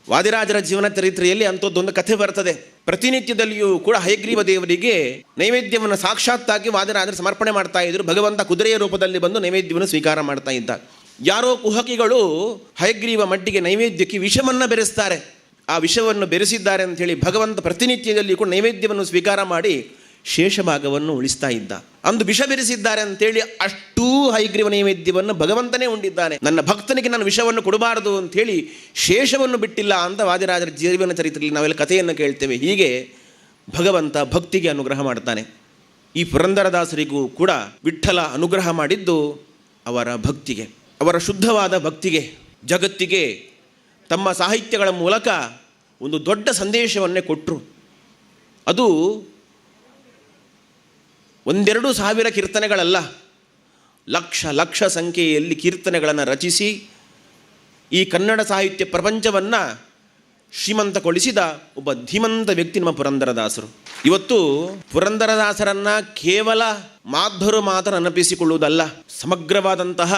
ವಾದಿರಾಜರ ಜೀವನ ಚರಿತ್ರೆಯಲ್ಲಿ ಅಂಥದ್ದೊಂದು ಕಥೆ ಬರ್ತದೆ. ಪ್ರತಿನಿತ್ಯದಲ್ಲಿಯೂ ಕೂಡ ಹಯಗ್ರೀವ ದೇವರಿಗೆ ನೈವೇದ್ಯವನ್ನು ಸಾಕ್ಷಾತ್ತಾಗಿ ವಾದಿರಾಜರು ಸಮರ್ಪಣೆ ಮಾಡ್ತಾ ಇದ್ರು. ಭಗವಂತ ಕುದುರೆಯ ರೂಪದಲ್ಲಿ ಬಂದು ನೈವೇದ್ಯವನ್ನು ಸ್ವೀಕಾರ ಮಾಡ್ತಾ ಇದ್ದ. ಯಾರೋ ಕುಹಕಿಗಳು ಹಯಗ್ರೀವ ಮಡ್ಡಿಗೆ ನೈವೇದ್ಯಕ್ಕೆ ವಿಷವನ್ನು ಬೆರೆಸ್ತಾರೆ. ಆ ವಿಷವನ್ನು ಬೆರೆಸಿದ್ದಾರೆ ಅಂಥೇಳಿ ಭಗವಂತ ಪ್ರತಿನಿತ್ಯದಲ್ಲಿ ಕೂಡ ನೈವೇದ್ಯವನ್ನು ಸ್ವೀಕಾರ ಮಾಡಿ ಶೇಷಭಾಗವನ್ನು ಉಳಿಸ್ತಾ ಇದ್ದ. ಅಂದು ವಿಷ ಬೆರೆಸಿದ್ದಾರೆ ಅಂತೇಳಿ ಅಷ್ಟೂ ಹಯಗ್ರೀವ ನೈವೇದ್ಯವನ್ನು ಭಗವಂತನೇ ಉಂಡಿದ್ದಾನೆ. ನನ್ನ ಭಕ್ತನಿಗೆ ನಾನು ವಿಷವನ್ನು ಕೊಡಬಾರದು ಅಂಥೇಳಿ ಶೇಷವನ್ನು ಬಿಟ್ಟಿಲ್ಲ ಅಂತ ವಾದಿರಾಜರ ಜೀವನ ಚರಿತ್ರೆಯಲ್ಲಿ ನಾವೆಲ್ಲ ಕಥೆಯನ್ನು ಕೇಳ್ತೇವೆ. ಹೀಗೆ ಭಗವಂತ ಭಕ್ತಿಗೆ ಅನುಗ್ರಹ ಮಾಡ್ತಾನೆ. ಈ ಪುರಂದರದಾಸರಿಗೂ ಕೂಡ ವಿಠ್ಠಲ ಅನುಗ್ರಹ ಮಾಡಿದ್ದು ಅವರ ಭಕ್ತಿಗೆ, ಅವರ ಶುದ್ಧವಾದ ಭಕ್ತಿಗೆ. ಜಗತ್ತಿಗೆ ತಮ್ಮ ಸಾಹಿತ್ಯಗಳ ಮೂಲಕ ಒಂದು ದೊಡ್ಡ ಸಂದೇಶವನ್ನೇ ಕೊಟ್ಟರು. ಅದು 1-2 ಕೀರ್ತನೆಗಳಲ್ಲ, ಲಕ್ಷ ಸಂಖ್ಯೆಯಲ್ಲಿ ಕೀರ್ತನೆಗಳನ್ನು ರಚಿಸಿ ಈ ಕನ್ನಡ ಸಾಹಿತ್ಯ ಪ್ರಪಂಚವನ್ನು ಶ್ರೀಮಂತಗೊಳಿಸಿದ ಒಬ್ಬ ಧೀಮಂತ ವ್ಯಕ್ತಿ ನಮ್ಮ ಪುರಂದರದಾಸರು. ಇವತ್ತು ಪುರಂದರದಾಸರನ್ನು ಕೇವಲ ಮಾಧ್ವರು ಮಾತ್ರ ನೆನಪಿಸಿಕೊಳ್ಳುವುದಲ್ಲ, ಸಮಗ್ರವಾದಂತಹ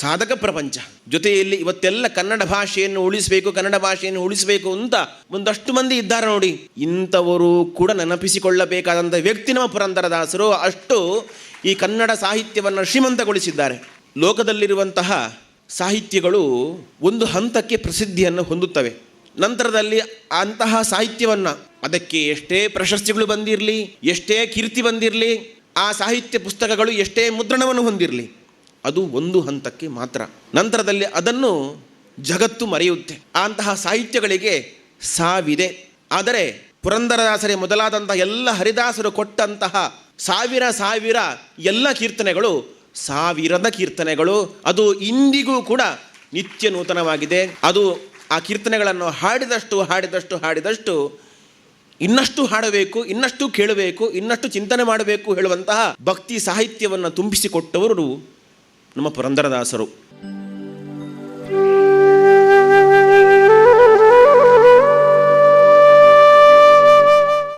ಸಾಧಕ ಪ್ರಪಂಚ. ಜೊತೆಯಲ್ಲಿ ಇವತ್ತೆಲ್ಲ ಕನ್ನಡ ಭಾಷೆಯನ್ನು ಉಳಿಸಬೇಕು ಅಂತ ಒಂದಷ್ಟು ಮಂದಿ ಇದ್ದಾರೆ ನೋಡಿ. ಇಂಥವರು ಕೂಡ ನೆನಪಿಸಿಕೊಳ್ಳಬೇಕಾದಂಥ ವ್ಯಕ್ತಿ ನಮ್ಮ ಪುರಂದರದಾಸರು. ಅಷ್ಟು ಈ ಕನ್ನಡ ಸಾಹಿತ್ಯವನ್ನು ಶ್ರೀಮಂತಗೊಳಿಸಿದ್ದಾರೆ. ಲೋಕದಲ್ಲಿರುವಂತಹ ಸಾಹಿತ್ಯಗಳು ಒಂದು ಹಂತಕ್ಕೆ ಪ್ರಸಿದ್ಧಿಯನ್ನು ಹೊಂದುತ್ತವೆ. ನಂತರದಲ್ಲಿ ಅಂತಹ ಸಾಹಿತ್ಯವನ್ನು, ಅದಕ್ಕೆ ಎಷ್ಟೇ ಪ್ರಶಸ್ತಿಗಳು ಬಂದಿರಲಿ, ಎಷ್ಟೇ ಕೀರ್ತಿ ಬಂದಿರಲಿ, ಆ ಸಾಹಿತ್ಯ ಪುಸ್ತಕಗಳು ಎಷ್ಟೇ ಮುದ್ರಣವನ್ನು ಹೊಂದಿರಲಿ, ಅದು ಒಂದು ಹಂತಕ್ಕೆ ಮಾತ್ರ. ನಂತರದಲ್ಲಿ ಅದನ್ನು ಜಗತ್ತು ಮರೆಯುತ್ತೆ. ಅಂತಹ ಸಾಹಿತ್ಯಗಳಿಗೆ ಸಾವಿದೆ. ಆದರೆ ಪುರಂದರದಾಸರೇ ಮೊದಲಾದಂತಹ ಎಲ್ಲ ಹರಿದಾಸರು ಕೊಟ್ಟಂತಹ ಸಾವಿರ ಎಲ್ಲ ಕೀರ್ತನೆಗಳು ಸಾವಿರದ ಕೀರ್ತನೆಗಳು. ಅದು ಇಂದಿಗೂ ಕೂಡ ನಿತ್ಯ ನೂತನವಾಗಿದೆ. ಅದು ಆ ಕೀರ್ತನೆಗಳನ್ನು ಹಾಡಿದಷ್ಟು ಇನ್ನಷ್ಟು ಹಾಡಬೇಕು, ಇನ್ನಷ್ಟು ಕೇಳಬೇಕು, ಇನ್ನಷ್ಟು ಚಿಂತನೆ ಮಾಡಬೇಕು ಹೇಳುವಂತಹ ಭಕ್ತಿ ಸಾಹಿತ್ಯವನ್ನು ತುಂಬಿಸಿಕೊಟ್ಟವರು ನಮ್ಮ ಪುರಂದರದಾಸರು.